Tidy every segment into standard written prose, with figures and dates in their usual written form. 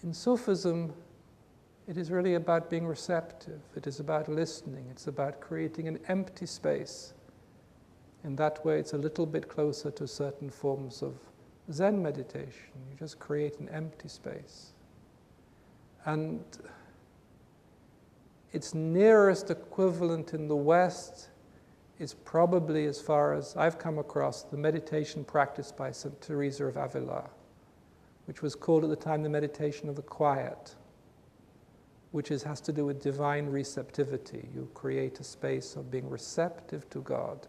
In Sufism, it is really about being receptive. It is about listening. It's about creating an empty space. In that way, it's a little bit closer to certain forms of Zen meditation. You just create an empty space. And its nearest equivalent in the West is probably, as far as I've come across, the meditation practiced by St. Teresa of Avila, which was called at the time the meditation of the quiet, which has to do with divine receptivity. You create a space of being receptive to God,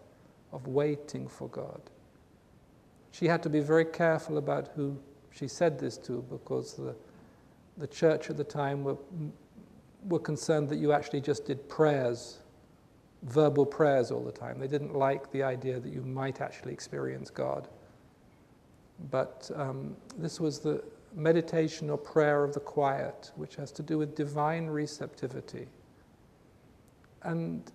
of waiting for God. She had to be very careful about who she said this to, because the church at the time were concerned that you actually just did prayers, verbal prayers all the time. They didn't like the idea that you might actually experience God. But this was the meditation or prayer of the quiet, which has to do with divine receptivity. And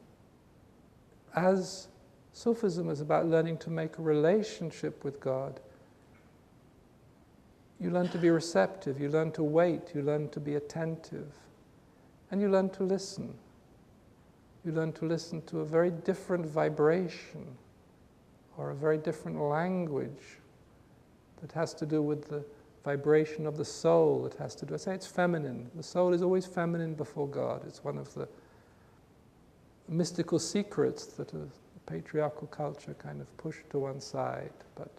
as Sufism is about learning to make a relationship with God, you learn to be receptive, you learn to wait, you learn to be attentive, and you learn to listen. You learn to listen to a very different vibration or a very different language that has to do with the vibration of the soul. It has to do, I say it's feminine. The soul is always feminine before God. It's one of the mystical secrets that a patriarchal culture kind of pushed to one side. But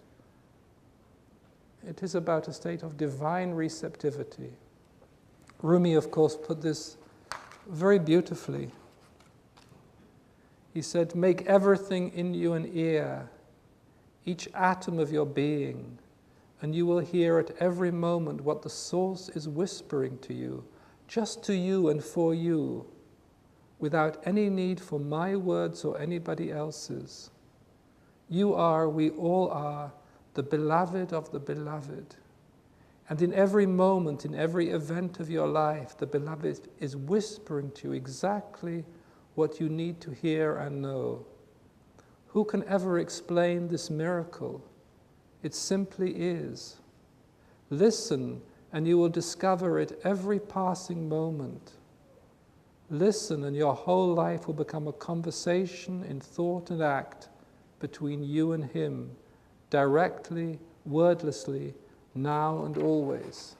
it is about a state of divine receptivity. Rumi, of course, put this very beautifully. He said, "Make everything in you an ear, each atom of your being, and you will hear at every moment what the source is whispering to you, just to you and for you, without any need for my words or anybody else's. You are, we all are, the beloved of the beloved. And in every moment, in every event of your life, the beloved is whispering to you exactly what you need to hear and know. Who can ever explain this miracle? It simply is. Listen, and you will discover it every passing moment. Listen, and your whole life will become a conversation in thought and act between you and him, directly, wordlessly, now and always."